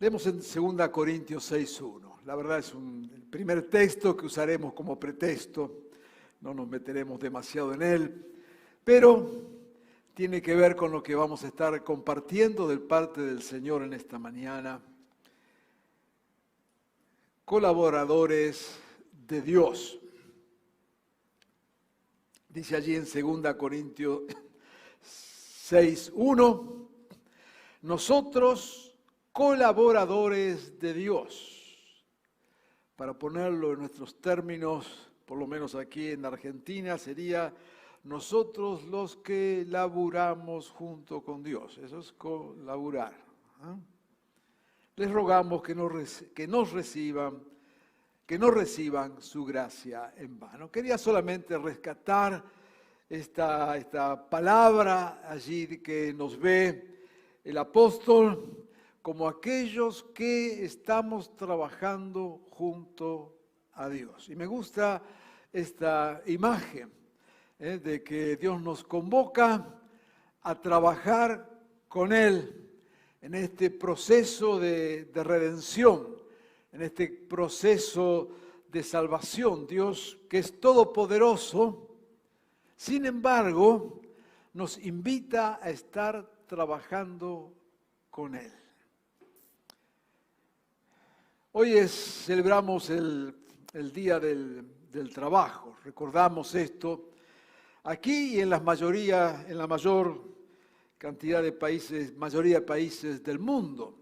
Leemos en 2 Corintios 6:1. La verdad es el primer texto que usaremos como pretexto. No nos meteremos demasiado en él, pero tiene que ver con lo que vamos a estar compartiendo de parte del Señor en esta mañana. Colaboradores de Dios. Dice allí en 2 Corintios 6:1, nosotros colaboradores de Dios. Para ponerlo en nuestros términos, por lo menos aquí en Argentina, sería nosotros los que laburamos junto con Dios. Eso es colaborar. Les rogamos que no reciban su gracia en vano. Quería solamente rescatar esta palabra allí que nos ve el apóstol como aquellos que estamos trabajando junto a Dios. Y me gusta esta imagen de que Dios nos convoca a trabajar con Él en este proceso de redención, en este proceso de salvación. Dios, que es todopoderoso, sin embargo, nos invita a estar trabajando con Él. Hoy celebramos el Día del Trabajo, recordamos esto aquí y en la mayor cantidad de países, mayoría de países del mundo.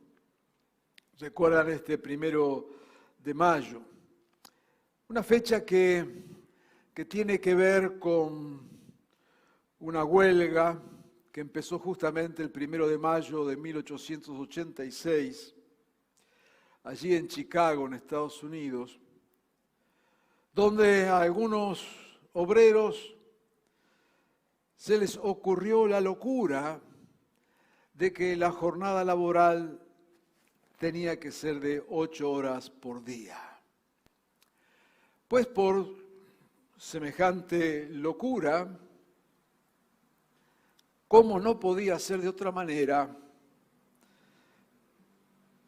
Recuerdan este 1 de mayo, una fecha que tiene que ver con una huelga que empezó justamente el 1 de mayo de 1886, allí en Chicago, en Estados Unidos, donde a algunos obreros se les ocurrió la locura de que la jornada laboral tenía que ser de 8 horas por día. Pues por semejante locura, como no podía ser de otra manera,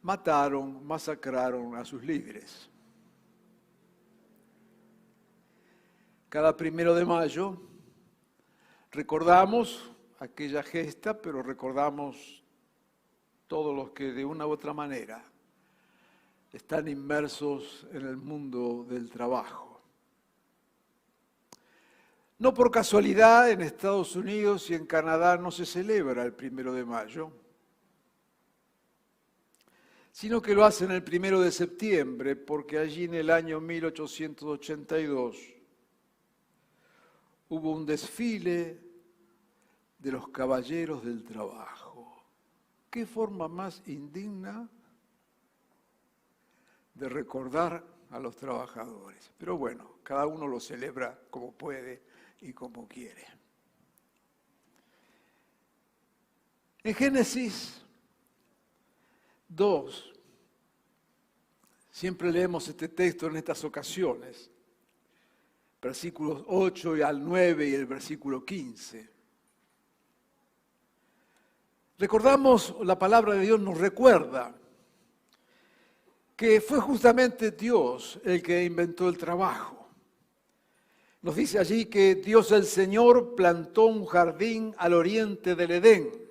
masacraron a sus líderes. Cada 1 de mayo recordamos aquella gesta, pero recordamos todos los que de una u otra manera están inmersos en el mundo del trabajo. No por casualidad en Estados Unidos y en Canadá no se celebra el 1 de mayo, sino que lo hacen el 1 de septiembre, porque allí en el año 1882 hubo un desfile de los caballeros del trabajo. ¿Qué forma más indigna de recordar a los trabajadores? Pero bueno, cada uno lo celebra como puede y como quiere. En Génesis 2, siempre leemos este texto en estas ocasiones, versículos 8 y al 9 y el versículo 15. Recordamos, la palabra de Dios nos recuerda que fue justamente Dios el que inventó el trabajo. Nos dice allí que Dios el Señor plantó un jardín al oriente del Edén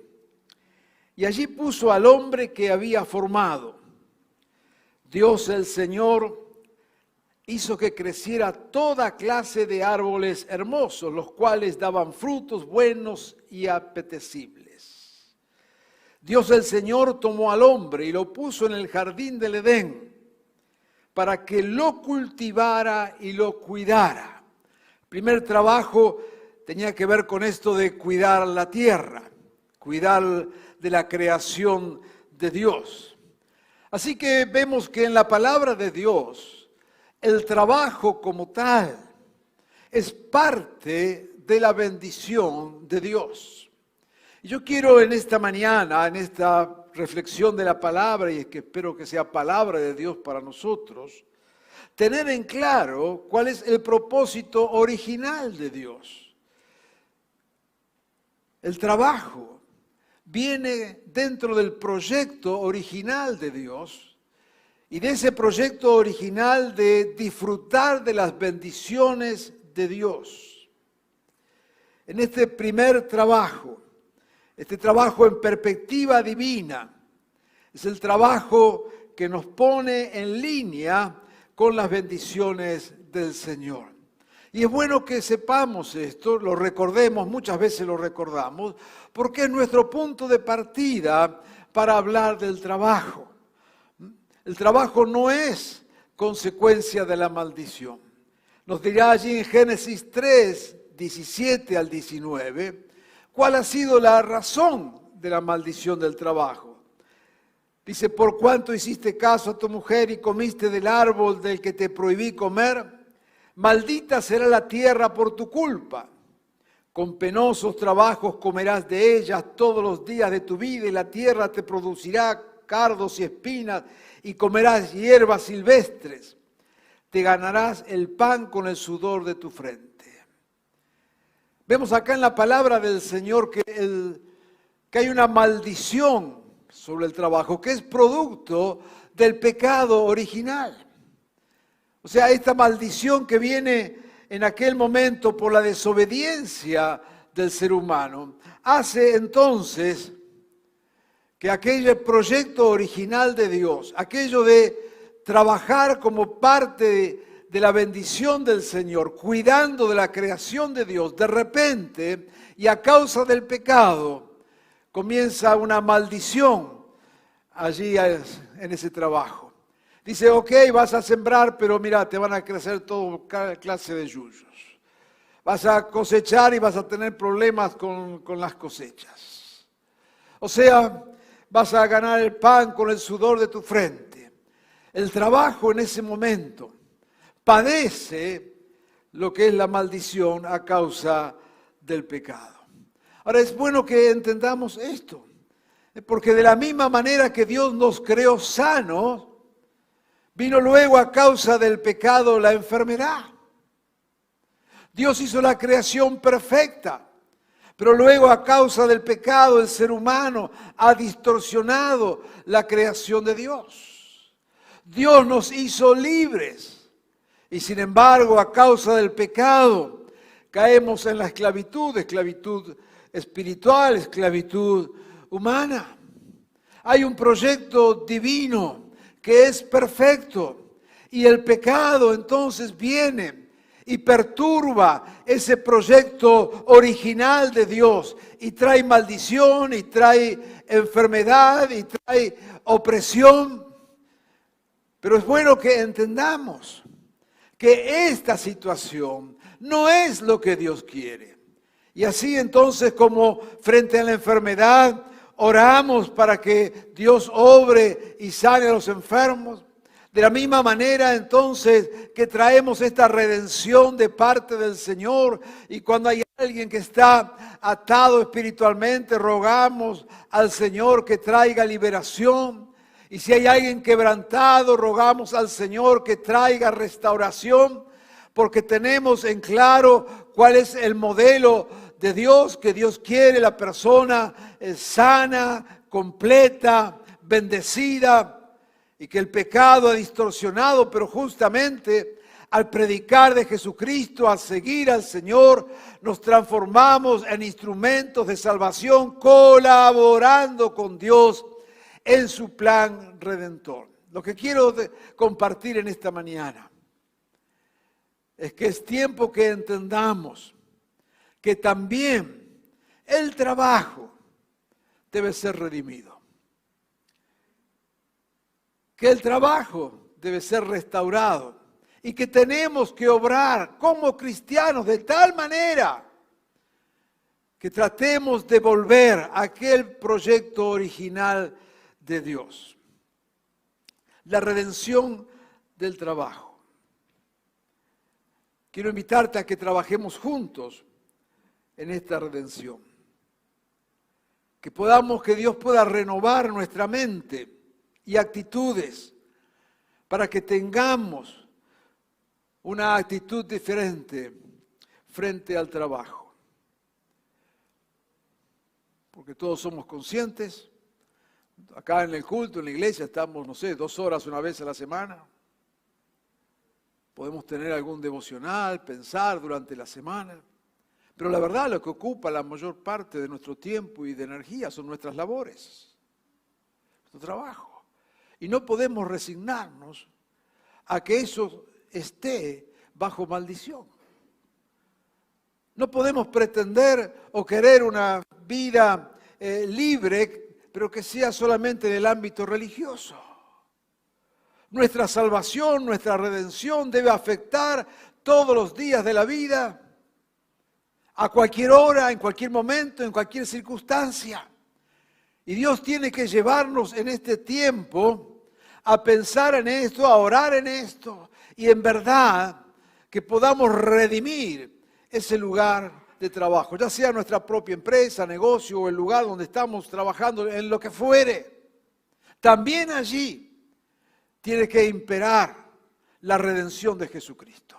y allí puso al hombre que había formado. Dios el Señor hizo que creciera toda clase de árboles hermosos, los cuales daban frutos buenos y apetecibles. Dios el Señor tomó al hombre y lo puso en el jardín del Edén para que lo cultivara y lo cuidara. El primer trabajo tenía que ver con esto de cuidar la tierra, cuidar de la creación de Dios. Así que vemos que en la palabra de Dios, el trabajo como tal es parte de la bendición de Dios. Y yo quiero en esta mañana, en esta reflexión de la palabra, y que espero que sea palabra de Dios para nosotros, tener en claro cuál es el propósito original de Dios. El trabajo viene dentro del proyecto original de Dios y de ese proyecto original de disfrutar de las bendiciones de Dios. En este primer trabajo, este trabajo en perspectiva divina, es el trabajo que nos pone en línea con las bendiciones del Señor. Y es bueno que sepamos esto, lo recordemos, muchas veces lo recordamos, porque es nuestro punto de partida para hablar del trabajo. El trabajo no es consecuencia de la maldición. Nos dirá allí en Génesis 3, 17 al 19, cuál ha sido la razón de la maldición del trabajo. Dice, por cuanto hiciste caso a tu mujer y comiste del árbol del que te prohibí comer, maldita será la tierra por tu culpa. Con penosos trabajos comerás de ellas todos los días de tu vida y la tierra te producirá cardos y espinas y comerás hierbas silvestres. Te ganarás el pan con el sudor de tu frente. Vemos acá en la palabra del Señor que hay una maldición sobre el trabajo, que es producto del pecado original. O sea, esta maldición que viene en aquel momento por la desobediencia del ser humano, hace entonces que aquel proyecto original de Dios, aquello de trabajar como parte de la bendición del Señor, cuidando de la creación de Dios, de repente y a causa del pecado, comienza una maldición allí en ese trabajo. Dice, ok, vas a sembrar, pero mira, te van a crecer toda clase de yuyos. Vas a cosechar y vas a tener problemas con las cosechas. O sea, vas a ganar el pan con el sudor de tu frente. El trabajo en ese momento padece lo que es la maldición a causa del pecado. Ahora es bueno que entendamos esto, porque de la misma manera que Dios nos creó sanos, vino luego a causa del pecado la enfermedad. Dios hizo la creación perfecta, pero luego a causa del pecado el ser humano ha distorsionado la creación de Dios. Dios nos hizo libres y sin embargo a causa del pecado caemos en la esclavitud espiritual, esclavitud humana. Hay un proyecto divino que es perfecto y el pecado entonces viene y perturba ese proyecto original de Dios y trae maldición y trae enfermedad y trae opresión. Pero es bueno que entendamos que esta situación no es lo que Dios quiere. Y así entonces, como frente a la enfermedad oramos para que Dios obre y sane a los enfermos, de la misma manera entonces que traemos esta redención de parte del Señor y cuando hay alguien que está atado espiritualmente, rogamos al Señor que traiga liberación. Y si hay alguien quebrantado, rogamos al Señor que traiga restauración, porque tenemos en claro cuál es el modelo de Dios, que Dios quiere la persona sana, completa, bendecida, y que el pecado ha distorsionado, pero justamente al predicar de Jesucristo, al seguir al Señor, nos transformamos en instrumentos de salvación, colaborando con Dios en su plan redentor. Lo que quiero compartir en esta mañana es que es tiempo que entendamos que también el trabajo debe ser redimido, que el trabajo debe ser restaurado y que tenemos que obrar como cristianos de tal manera que tratemos de volver a aquel proyecto original de Dios. La redención del trabajo. Quiero invitarte a que trabajemos juntos en esta redención. Que Dios pueda renovar nuestra mente y actitudes para que tengamos una actitud diferente frente al trabajo. porque todos somos conscientes. Acá en el culto, en la iglesia, estamos, no sé, 2 horas una vez a la semana. Podemos tener algún devocional, pensar durante la semana. Pero la verdad, lo que ocupa la mayor parte de nuestro tiempo y de energía son nuestras labores, nuestro trabajo. Y no podemos resignarnos a que eso esté bajo maldición. No podemos pretender o querer una vida libre, pero que sea solamente en el ámbito religioso. Nuestra salvación, nuestra redención debe afectar todos los días de la vida, a cualquier hora, en cualquier momento, en cualquier circunstancia. Y Dios tiene que llevarnos en este tiempo a pensar en esto, a orar en esto, y en verdad que podamos redimir ese lugar de trabajo, ya sea nuestra propia empresa, negocio o el lugar donde estamos trabajando, en lo que fuere. También allí tiene que imperar la redención de Jesucristo.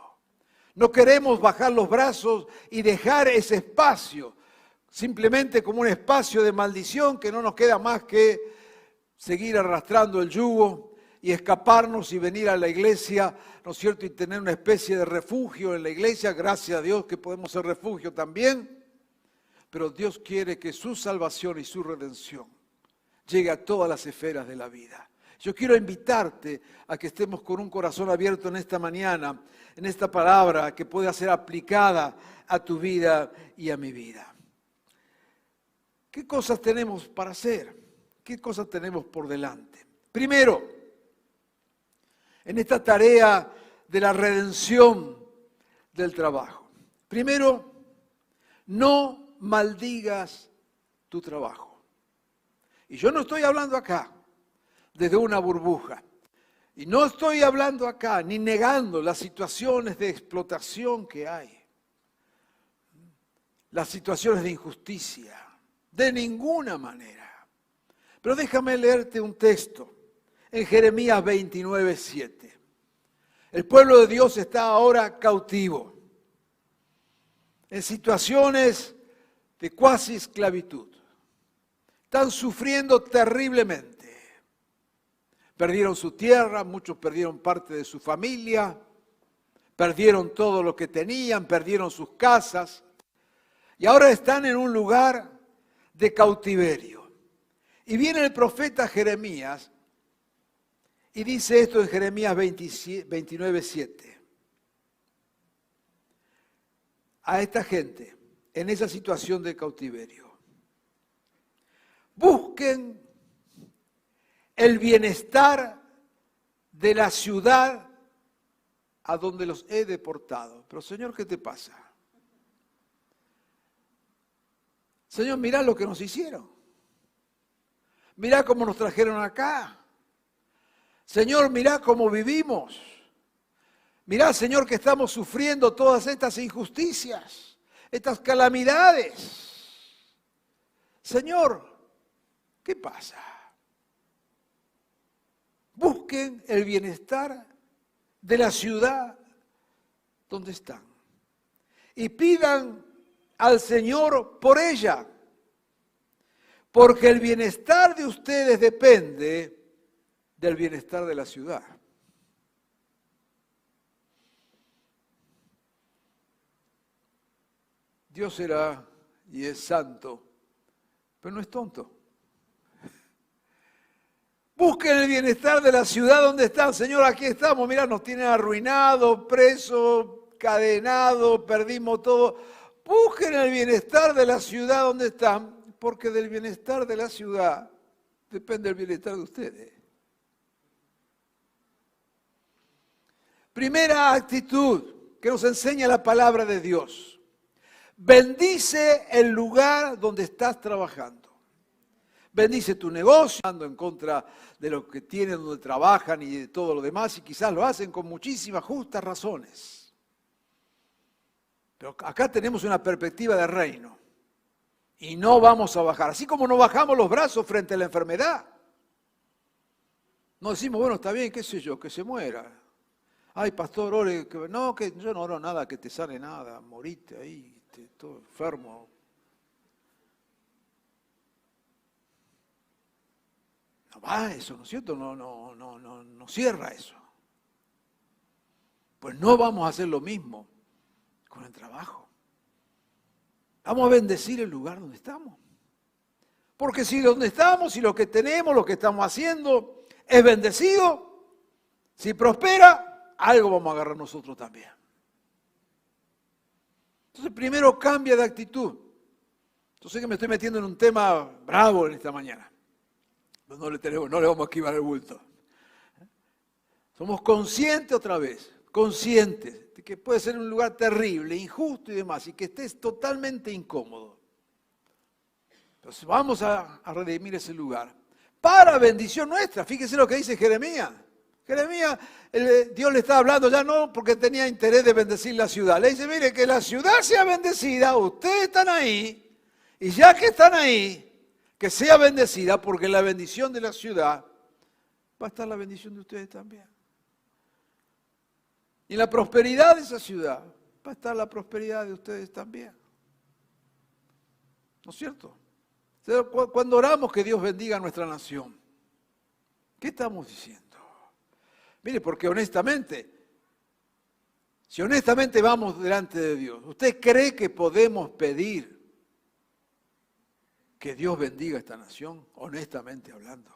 No queremos bajar los brazos y dejar ese espacio simplemente como un espacio de maldición que no nos queda más que seguir arrastrando el yugo y escaparnos y venir a la iglesia, ¿no es cierto?, y tener una especie de refugio en la iglesia. Gracias a Dios que podemos ser refugio también, pero Dios quiere que su salvación y su redención llegue a todas las esferas de la vida. Yo quiero invitarte a que estemos con un corazón abierto en esta mañana, en esta palabra que pueda ser aplicada a tu vida y a mi vida. ¿Qué cosas tenemos para hacer? ¿Qué cosas tenemos por delante? Primero, en esta tarea de la redención del trabajo. Primero, no maldigas tu trabajo. Y yo no estoy hablando acá desde una burbuja. Y no estoy hablando acá ni negando las situaciones de explotación que hay, las situaciones de injusticia, de ninguna manera. Pero déjame leerte un texto en Jeremías 29:7. El pueblo de Dios está ahora cautivo, en situaciones de cuasi esclavitud. Están sufriendo terriblemente. Perdieron su tierra, muchos perdieron parte de su familia, perdieron todo lo que tenían, perdieron sus casas y ahora están en un lugar de cautiverio. Y viene el profeta Jeremías y dice esto en Jeremías 29:7. A esta gente en esa situación de cautiverio: busquen el bienestar de la ciudad a donde los he deportado. Pero Señor, ¿qué te pasa? Señor, mirá lo que nos hicieron. Mirá cómo nos trajeron acá. Señor, mirá cómo vivimos. Mirá, Señor, que estamos sufriendo todas estas injusticias, estas calamidades. Señor, ¿qué pasa? Busquen el bienestar de la ciudad donde están y pidan al Señor por ella, porque el bienestar de ustedes depende del bienestar de la ciudad. Dios será y es santo, pero no es tonto. Busquen el bienestar de la ciudad donde están. Señor, aquí estamos, mirá, nos tienen arruinados, presos, cadenados, perdimos todo. Busquen el bienestar de la ciudad donde están, porque del bienestar de la ciudad depende el bienestar de ustedes. Primera actitud que nos enseña la palabra de Dios: bendice el lugar donde estás trabajando. Bendice tu negocio, ando en contra de lo que tienen donde trabajan y de todo lo demás, y quizás lo hacen con muchísimas justas razones. Pero acá tenemos una perspectiva de reino y no vamos a bajar. Así como no bajamos los brazos frente a la enfermedad. No decimos, bueno, está bien, qué sé yo, que se muera. Ay, pastor, ore, que no, que yo no oro nada, que te sane nada, morite ahí, todo enfermo. No va eso, ¿no es cierto? No cierra eso. Pues no vamos a hacer lo mismo con el trabajo. Vamos a bendecir el lugar donde estamos. Porque si donde estamos, si lo que tenemos, lo que estamos haciendo es bendecido, si prospera, algo vamos a agarrar nosotros también. Entonces primero cambia de actitud. Yo sé que me estoy metiendo en un tema bravo en esta mañana. No le vamos a esquivar el bulto. Somos conscientes otra vez, conscientes de que puede ser un lugar terrible, injusto y demás, y que estés totalmente incómodo. Entonces vamos a redimir ese lugar para bendición nuestra. Fíjese lo que dice Jeremías. Jeremías, Dios le está hablando ya no porque tenía interés de bendecir la ciudad. Le dice, mire, que la ciudad sea bendecida, ustedes están ahí, y ya que están ahí, que sea bendecida, porque en la bendición de la ciudad va a estar la bendición de ustedes también. Y en la prosperidad de esa ciudad va a estar la prosperidad de ustedes también. ¿No es cierto? Cuando oramos que Dios bendiga a nuestra nación, ¿qué estamos diciendo? Mire, porque honestamente, si honestamente vamos delante de Dios, ¿usted cree que podemos pedir que Dios bendiga a esta nación? Honestamente hablando.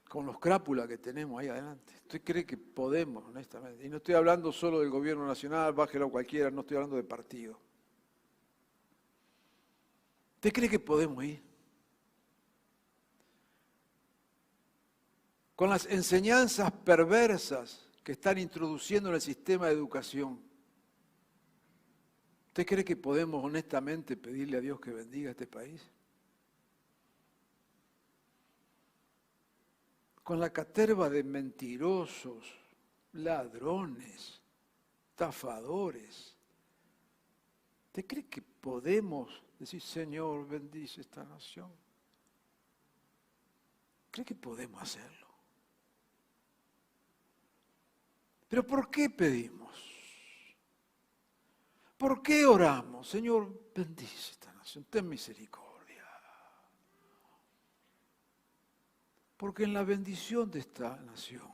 Con los crápulas que tenemos ahí adelante. ¿Usted cree que podemos, honestamente? Y no estoy hablando solo del gobierno nacional, bájelo a cualquiera, no estoy hablando de partido. ¿Usted cree que podemos ir? Con las enseñanzas perversas que están introduciendo en el sistema de educación, ¿usted cree que podemos honestamente pedirle a Dios que bendiga a este país? Con la caterva de mentirosos, ladrones, estafadores, ¿usted cree que podemos decir, Señor, bendice esta nación? ¿Cree que podemos hacerlo? ¿Pero por qué pedimos? ¿Por qué oramos? Señor, bendice esta nación, ten misericordia. Porque en la bendición de esta nación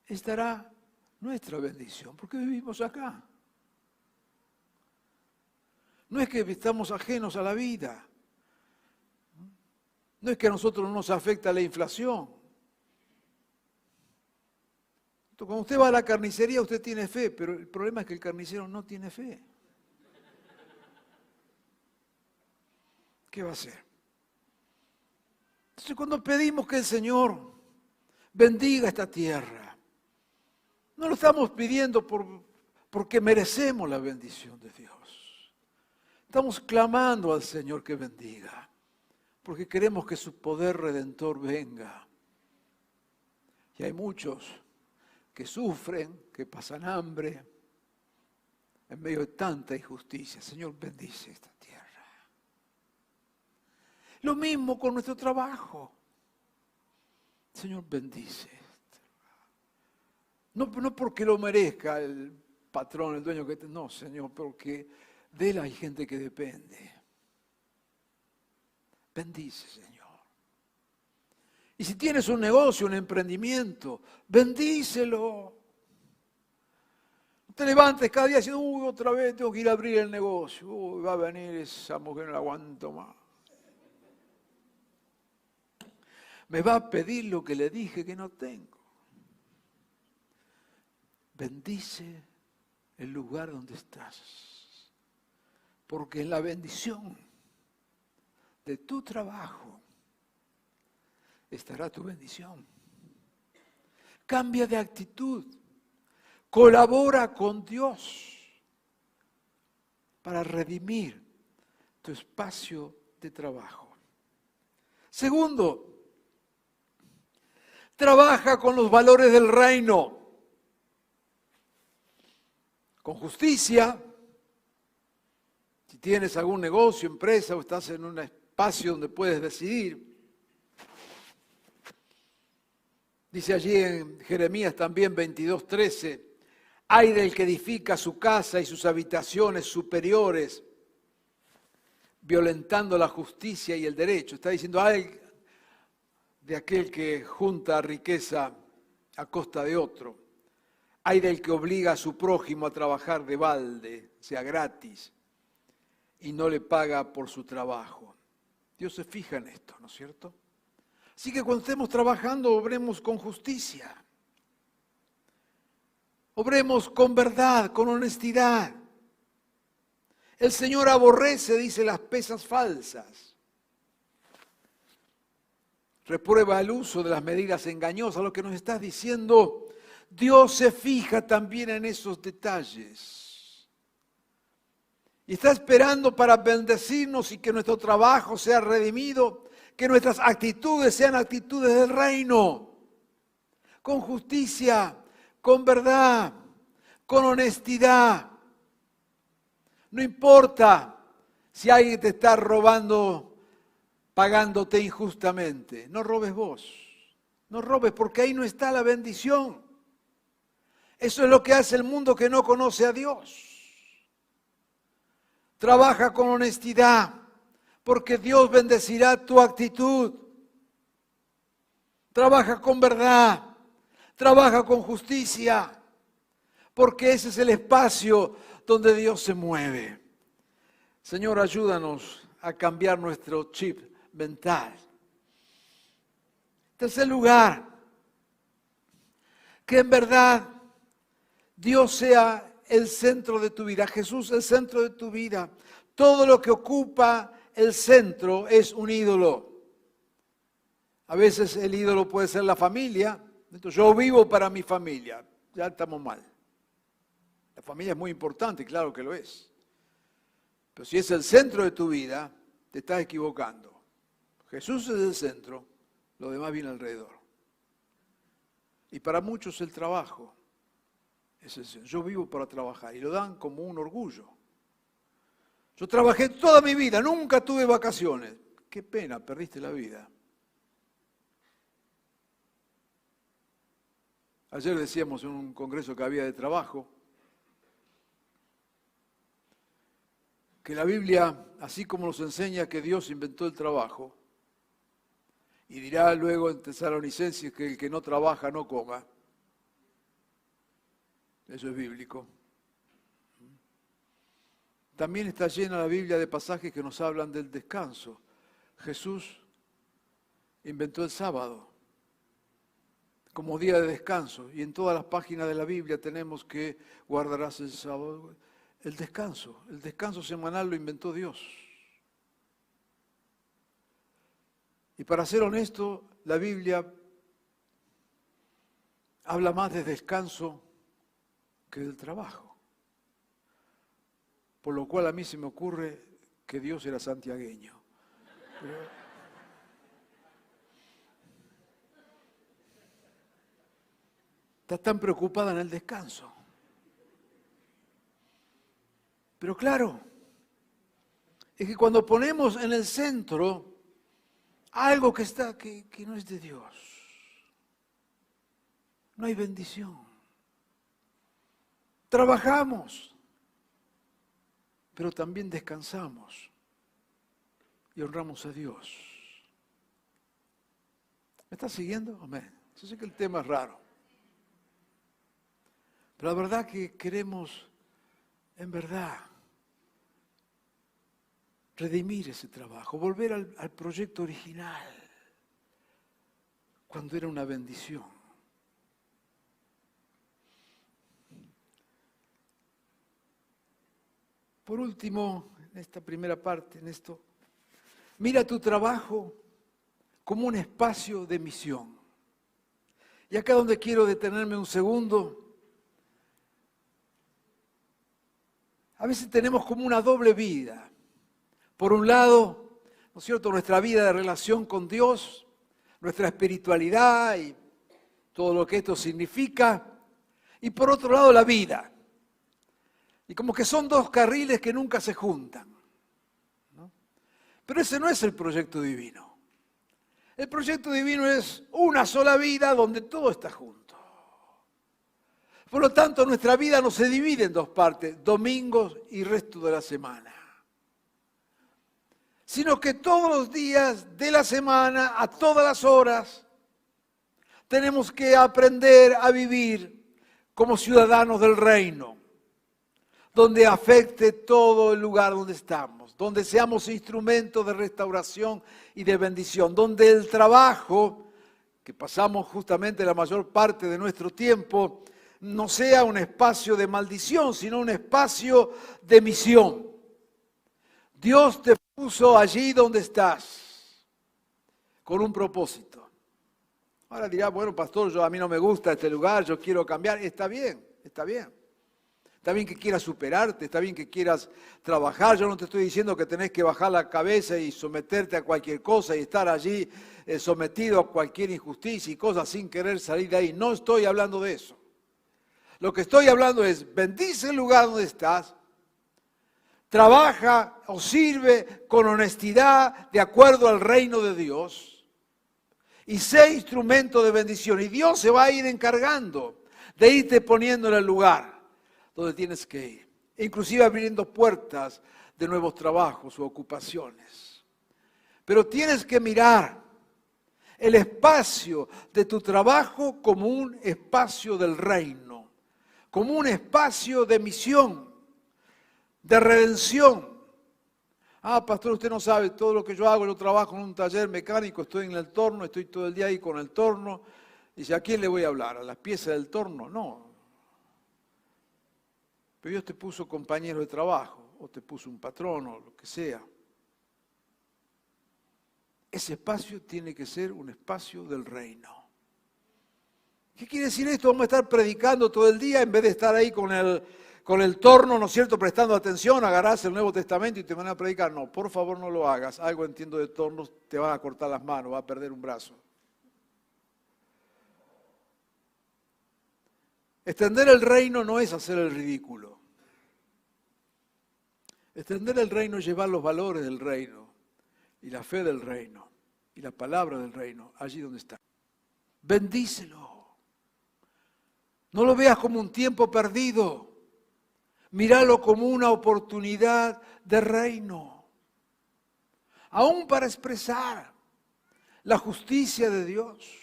estará nuestra bendición, porque vivimos acá. No es que estamos ajenos a la vida. No es que a nosotros no nos afecta la inflación. Cuando usted va a la carnicería, usted tiene fe, pero el problema es que el carnicero no tiene fe. ¿Qué va a hacer? Entonces, cuando pedimos que el Señor bendiga esta tierra, no lo estamos pidiendo porque merecemos la bendición de Dios. Estamos clamando al Señor que bendiga, porque queremos que su poder redentor venga. Y hay muchos que sufren, que pasan hambre, en medio de tanta injusticia. Señor, bendice esta tierra. Lo mismo con nuestro trabajo. Señor, bendice. No porque lo merezca el patrón, el dueño que no, Señor, porque de él hay gente que depende. Bendice, Señor. Y si tienes un negocio, un emprendimiento, bendícelo. No te levantes cada día diciendo, otra vez tengo que ir a abrir el negocio. Va a venir esa mujer, no la aguanto más. Me va a pedir lo que le dije que no tengo. Bendice el lugar donde estás. Porque en la bendición de tu trabajo estará tu bendición. Cambia de actitud. Colabora con Dios para redimir tu espacio de trabajo. Segundo, trabaja con los valores del reino. Con justicia. Si tienes algún negocio, empresa o estás en un espacio donde puedes decidir. Dice allí en Jeremías también 22:13, ay del que edifica su casa y sus habitaciones superiores, violentando la justicia y el derecho. Está diciendo, ay de aquel que junta riqueza a costa de otro. Ay del que obliga a su prójimo a trabajar de balde, sea gratis, y no le paga por su trabajo. Dios se fija en esto, ¿no es cierto? Así que cuando estemos trabajando, obremos con justicia. Obremos con verdad, con honestidad. El Señor aborrece, dice, las pesas falsas. Reprueba el uso de las medidas engañosas. Lo que nos está diciendo, Dios se fija también en esos detalles. Y está esperando para bendecirnos y que nuestro trabajo sea redimido, que nuestras actitudes sean actitudes del reino, con justicia, con verdad, con honestidad. No importa si alguien te está robando, pagándote injustamente. No robes vos. No robes porque ahí no está la bendición. Eso es lo que hace el mundo que no conoce a Dios. Trabaja con honestidad porque Dios bendecirá tu actitud. Trabaja con verdad. Trabaja con justicia. Porque ese es el espacio donde Dios se mueve. Señor, ayúdanos a cambiar nuestro chip mental. En tercer lugar, que en verdad Dios sea el centro de tu vida, Jesús el centro de tu vida. Todo lo que ocupa el centro es un ídolo. A veces el ídolo puede ser la familia. Entonces, yo vivo para mi familia, ya estamos mal. La familia es muy importante, claro que lo es. Pero si es el centro de tu vida, te estás equivocando. Jesús es el centro, lo demás viene alrededor. Y para muchos el trabajo es el centro. Yo vivo para trabajar y lo dan como un orgullo. Yo trabajé toda mi vida, nunca tuve vacaciones. Qué pena, perdiste la vida. Ayer decíamos en un congreso que había de trabajo, que la Biblia, así como nos enseña que Dios inventó el trabajo, y dirá luego en Tesalonicenses que el que no trabaja no coma, eso es bíblico. También está llena la Biblia de pasajes que nos hablan del descanso. Jesús inventó el sábado como día de descanso, y en todas las páginas de la Biblia tenemos que guardarás el sábado. El descanso semanal lo inventó Dios. Y para ser honesto, la Biblia habla más de descanso que del trabajo. Por lo cual a mí se me ocurre que Dios era santiagueño. Está tan preocupada en el descanso. Pero claro, es que cuando ponemos en el centro algo que no es de Dios, no hay bendición. Trabajamos, pero también descansamos y honramos a Dios. ¿Me estás siguiendo? Amén. Yo sé que el tema es raro, pero la verdad que queremos, en verdad, redimir ese trabajo, volver al proyecto original, cuando era una bendición. Por último, en esta primera parte, mira tu trabajo como un espacio de misión. Y acá donde quiero detenerme un segundo, a veces tenemos como una doble vida. Por un lado, ¿no es cierto?, nuestra vida de relación con Dios, nuestra espiritualidad y todo lo que esto significa. Y por otro lado, la vida. Y como que son dos carriles que nunca se juntan, ¿no? Pero ese no es el proyecto divino. El proyecto divino es una sola vida donde todo está junto. Por lo tanto, nuestra vida no se divide en dos partes, domingos y resto de la semana. sino que todos los días de la semana, a todas las horas, tenemos que aprender a vivir como ciudadanos del reino, donde afecte todo el lugar donde estamos, donde seamos instrumentos de restauración y de bendición, donde el trabajo, que pasamos justamente la mayor parte de nuestro tiempo, no sea un espacio de maldición, sino un espacio de misión. Dios te puso allí donde estás, con un propósito. Ahora dirá, bueno, pastor, a mí no me gusta este lugar, yo quiero cambiar. Está bien, está bien. Está bien que quieras superarte, está bien que quieras trabajar. Yo no te estoy diciendo que tenés que bajar la cabeza y someterte a cualquier cosa y estar allí sometido a cualquier injusticia y cosas sin querer salir de ahí. No estoy hablando de eso. Lo que estoy hablando es, bendice el lugar donde estás, trabaja o sirve con honestidad de acuerdo al reino de Dios y sé instrumento de bendición. Y Dios se va a ir encargando de irte poniendo en el lugar donde tienes que ir, inclusive abriendo puertas de nuevos trabajos o ocupaciones. Pero tienes que mirar el espacio de tu trabajo como un espacio del reino, como un espacio de misión, de redención. Ah, pastor, usted no sabe todo lo que yo hago. Yo trabajo en un taller mecánico, estoy en el torno, estoy todo el día ahí con el torno. Dice, ¿a quién le voy a hablar? ¿A las piezas del torno? No. Pero Dios te puso compañero de trabajo, o te puso un patrón, o lo que sea. Ese espacio tiene que ser un espacio del reino. ¿Qué quiere decir esto? Vamos a estar predicando todo el día en vez de estar ahí con el torno, ¿no es cierto?, prestando atención, agarrás el Nuevo Testamento y te van a predicar. No, por favor no lo hagas. Algo entiendo de tornos, te van a cortar las manos, vas a perder un brazo. Extender el reino no es hacer el ridículo. Extender el reino es llevar los valores del reino y la fe del reino y la palabra del reino allí donde está. Bendícelo. No lo veas como un tiempo perdido. Míralo como una oportunidad de reino. Aún para expresar la justicia de Dios.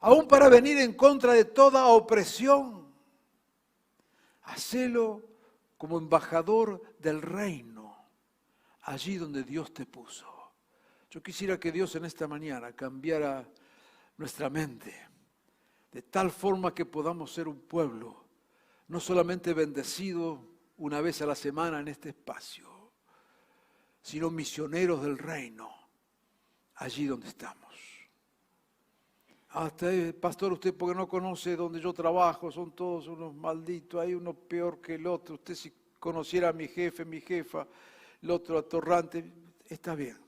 Aún para venir en contra de toda opresión. Hacelo como embajador del reino, allí donde Dios te puso. Yo quisiera que Dios en esta mañana cambiara nuestra mente, de tal forma que podamos ser un pueblo, no solamente bendecido una vez a la semana en este espacio, sino misioneros del reino, allí donde estamos. Hasta ahí, pastor, usted porque no conoce donde yo trabajo, son todos unos malditos, hay uno peor que el otro. Usted si conociera a mi jefe, mi jefa, el otro atorrante, está bien.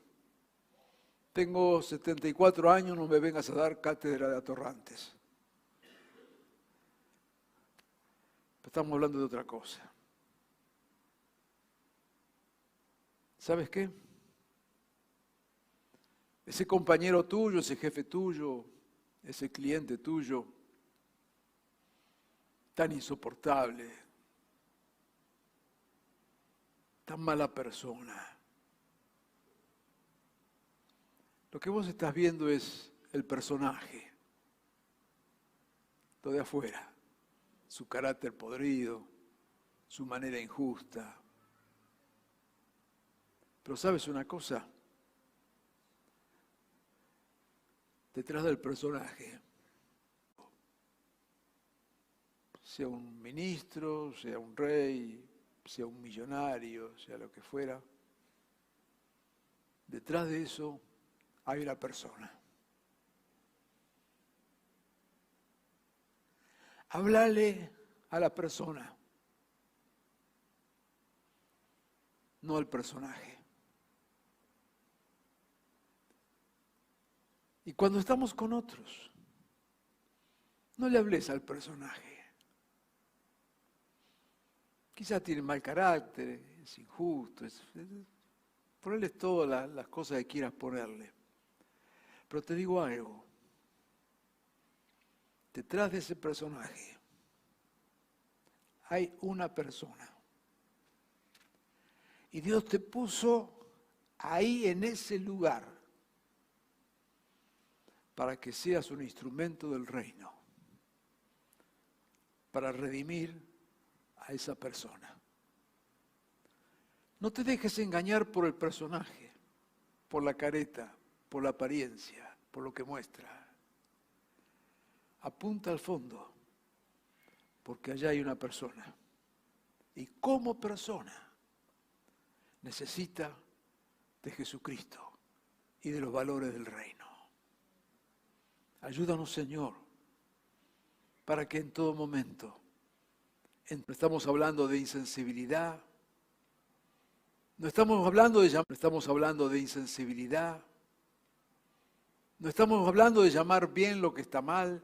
Tengo 74 años, no me vengas a dar cátedra de atorrantes. Estamos hablando de otra cosa. ¿Sabes qué? Ese compañero tuyo, ese jefe tuyo, ese cliente tuyo, tan insoportable, tan mala persona. Lo que vos estás viendo es el personaje, lo de afuera, su carácter podrido, su manera injusta. Pero ¿sabes una cosa? Detrás del personaje, sea un ministro, sea un rey, sea un millonario, sea lo que fuera, detrás de eso hay una persona. Háblale a la persona, no al personaje. Y cuando estamos con otros, no le hables al personaje. Quizás tiene mal carácter, es injusto, ponerle todas las cosas que quieras ponerle. Pero te digo algo, detrás de ese personaje hay una persona. Y Dios te puso ahí en ese lugar para que seas un instrumento del reino, para redimir a esa persona. No te dejes engañar por el personaje, por la careta, por la apariencia, por lo que muestra. Apunta al fondo, porque allá hay una persona. Y como persona necesita de Jesucristo y de los valores del reino. Ayúdanos, Señor, para que en todo momento, no estamos hablando de insensibilidad, no estamos hablando de insensibilidad, no estamos hablando de llamar bien lo que está mal,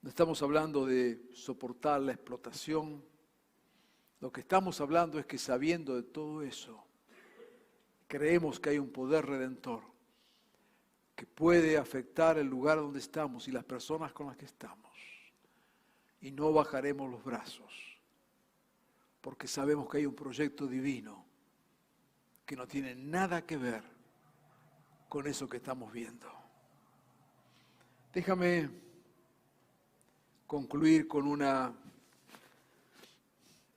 no estamos hablando de soportar la explotación. Lo que estamos hablando es que sabiendo de todo eso, creemos que hay un poder redentor que puede afectar el lugar donde estamos y las personas con las que estamos. Y no bajaremos los brazos, porque sabemos que hay un proyecto divino que no tiene nada que ver con eso que estamos viendo. Déjame concluir con una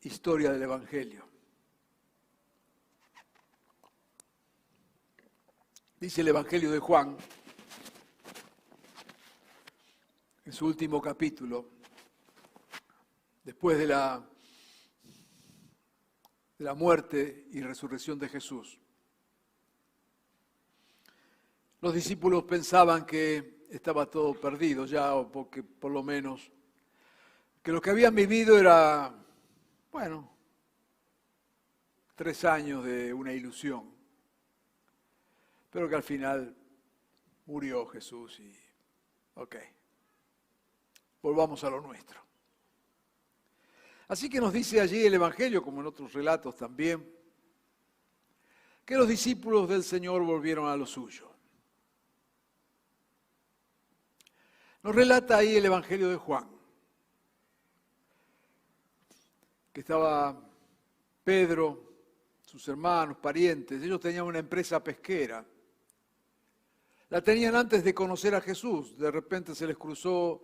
historia del Evangelio. Dice el Evangelio de Juan, en su último capítulo, después de la muerte y resurrección de Jesús. Los discípulos pensaban que estaba todo perdido ya, o porque por lo menos, que lo que habían vivido era, 3 años de una ilusión, pero que al final murió Jesús y, volvamos a lo nuestro. Así que nos dice allí el Evangelio, como en otros relatos también, que los discípulos del Señor volvieron a lo suyo. Nos relata ahí el Evangelio de Juan, que estaba Pedro, sus hermanos, parientes, ellos tenían una empresa pesquera. La tenían antes de conocer a Jesús, de repente se les cruzó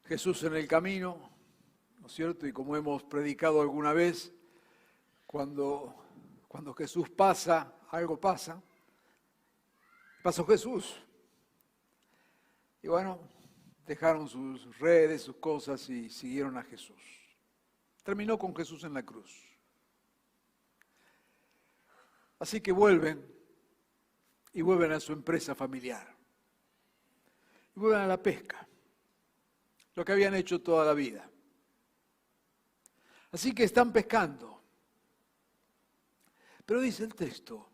Jesús en el camino, ¿no es cierto? Y como hemos predicado alguna vez, cuando Jesús pasa, algo pasa. Pasó Jesús. Y dejaron sus redes, sus cosas y siguieron a Jesús. Terminó con Jesús en la cruz. Así que vuelven a su empresa familiar. Y vuelven a la pesca, lo que habían hecho toda la vida. Así que están pescando. Pero dice el texto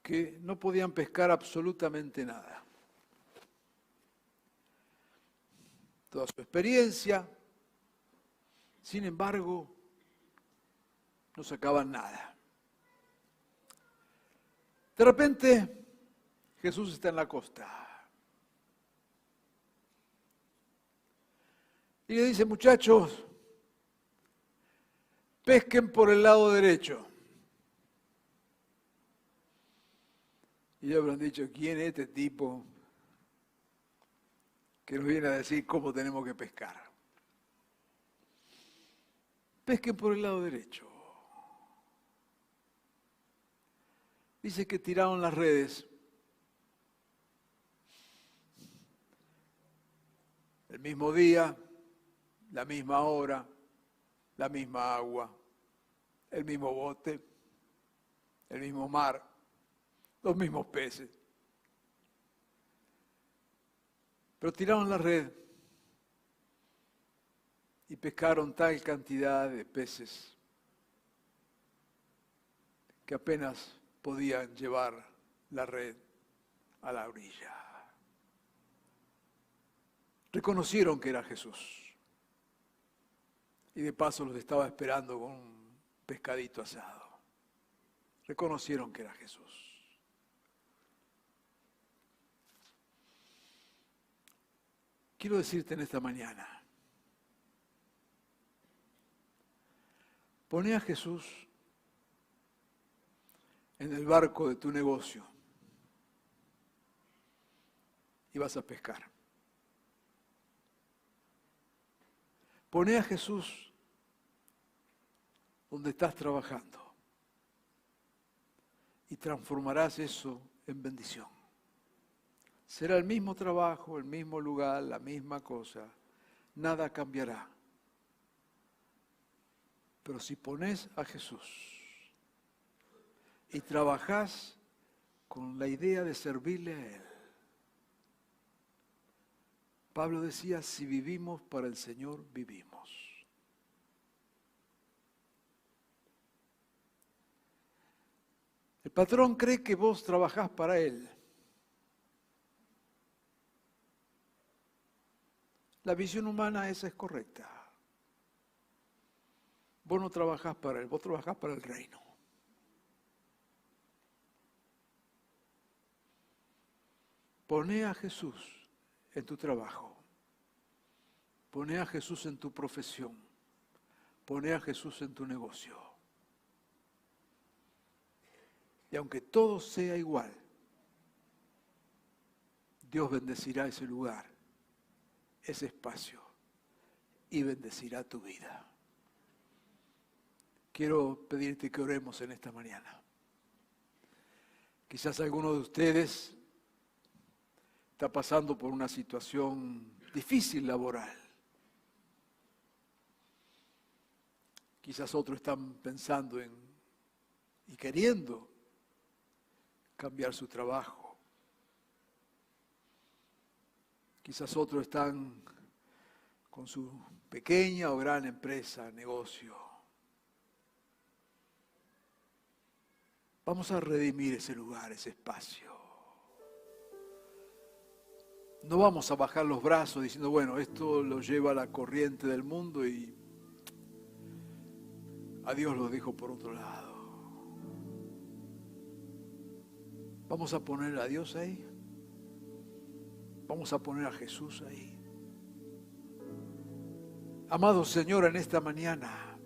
que no podían pescar absolutamente nada. Toda su experiencia, sin embargo, no sacaban nada. De repente, Jesús está en la costa. Y le dice, muchachos, pesquen por el lado derecho. Y ellos habrán dicho, ¿quién es este tipo que nos viene a decir cómo tenemos que pescar? Pesquen por el lado derecho. Dice que tiraron las redes. El mismo día, la misma hora, la misma agua, el mismo bote, el mismo mar, los mismos peces. Pero tiraron la red y pescaron tal cantidad de peces que apenas podían llevar la red a la orilla. Reconocieron que era Jesús. Y de paso los estaba esperando con un pescadito asado. Reconocieron que era Jesús. Quiero decirte en esta mañana, Poné a Jesús en el barco de tu negocio y vas a pescar. Poné a Jesús donde estás trabajando y transformarás eso en bendición. Será el mismo trabajo, el mismo lugar, la misma cosa. Nada cambiará. Pero si pones a Jesús y trabajás con la idea de servirle a Él. Pablo decía, si vivimos para el Señor, vivimos. El patrón cree que vos trabajás para Él. La visión humana esa es correcta. Vos no trabajás para Él, vos trabajás para el reino. Poné a Jesús en tu trabajo. Poné a Jesús en tu profesión. Poné a Jesús en tu negocio. Y aunque todo sea igual, Dios bendecirá ese lugar, ese espacio, y bendecirá tu vida. Quiero pedirte que oremos en esta mañana. Quizás alguno de ustedes está pasando por una situación difícil laboral. Quizás otros están pensando en y queriendo cambiar su trabajo. Quizás otros están con su pequeña o gran empresa, negocio. Vamos a redimir ese lugar, ese espacio. No vamos a bajar los brazos diciendo, bueno, esto lo lleva a la corriente del mundo y a Dios lo dejo por otro lado. Vamos a poner a Dios ahí. Vamos a poner a Jesús ahí. Amado Señor, en esta mañana,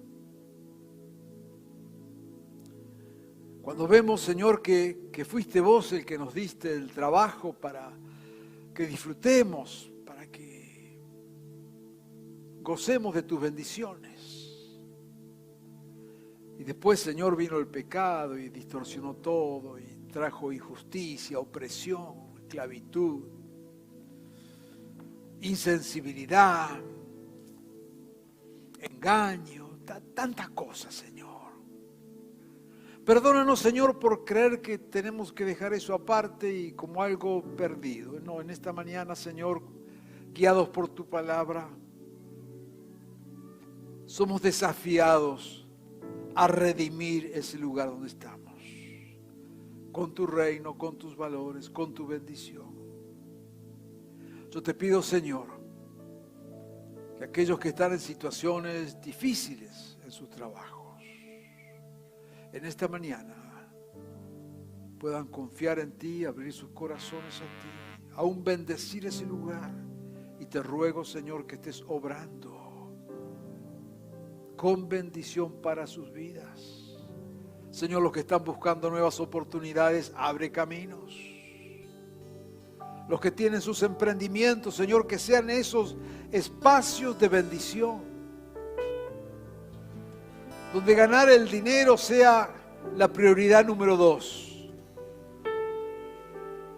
cuando vemos, Señor, que fuiste vos el que nos diste el trabajo para que disfrutemos, para que gocemos de tus bendiciones. Y después, Señor, vino el pecado y distorsionó todo y trajo injusticia, opresión, esclavitud, insensibilidad, engaño, tantas cosas, Señor. Perdónanos, Señor, por creer que tenemos que dejar eso aparte y como algo perdido. No, en esta mañana, Señor, guiados por tu palabra, somos desafiados a redimir ese lugar donde estamos. Con tu reino, con tus valores, con tu bendición. Yo te pido, Señor, que aquellos que están en situaciones difíciles en sus trabajos, en esta mañana puedan confiar en ti, abrir sus corazones a ti, aún bendecir ese lugar. Y te ruego, Señor, que estés obrando con bendición para sus vidas. Señor, los que están buscando nuevas oportunidades, abre caminos. Los que tienen sus emprendimientos, Señor, que sean esos espacios de bendición, donde ganar el dinero sea la prioridad número 2.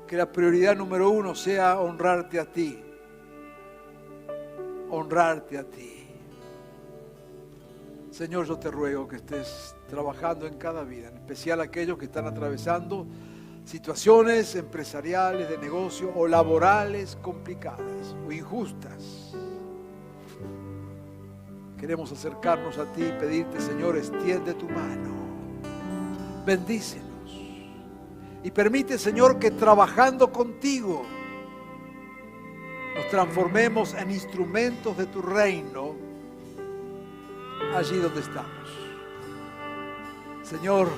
Que la prioridad número 1 sea honrarte a ti. Honrarte a ti. Señor, yo te ruego que estés trabajando en cada vida, en especial aquellos que están atravesando situaciones empresariales, de negocio o laborales complicadas o injustas. Queremos acercarnos a ti y pedirte, Señor, extiende tu mano, bendícenos y permite, Señor, que trabajando contigo nos transformemos en instrumentos de tu reino allí donde estamos. Señor,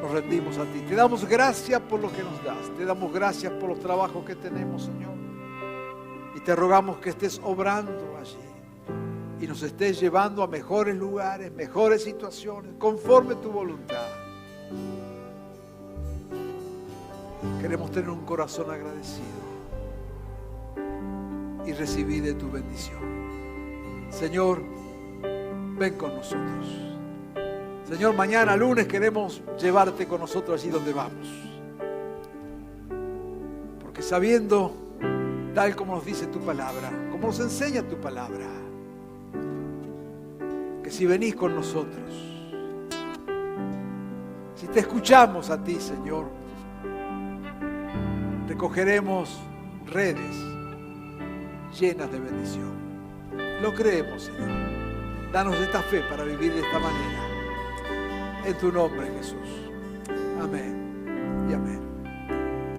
nos rendimos a ti. Te damos gracias por lo que nos das. Te damos gracias por los trabajos que tenemos, Señor. Y te rogamos que estés obrando allí. y nos estés llevando a mejores lugares, mejores situaciones, conforme tu voluntad. Queremos tener un corazón agradecido y recibir de tu bendición. Señor, ven con nosotros. Señor, mañana lunes queremos llevarte con nosotros allí donde vamos. Porque sabiendo, tal como nos dice tu palabra, como nos enseña tu palabra, que si venís con nosotros, si te escuchamos a ti, Señor, recogeremos redes llenas de bendición. Lo creemos, Señor. Danos esta fe para vivir de esta manera. En tu nombre, Jesús. Amén y amén.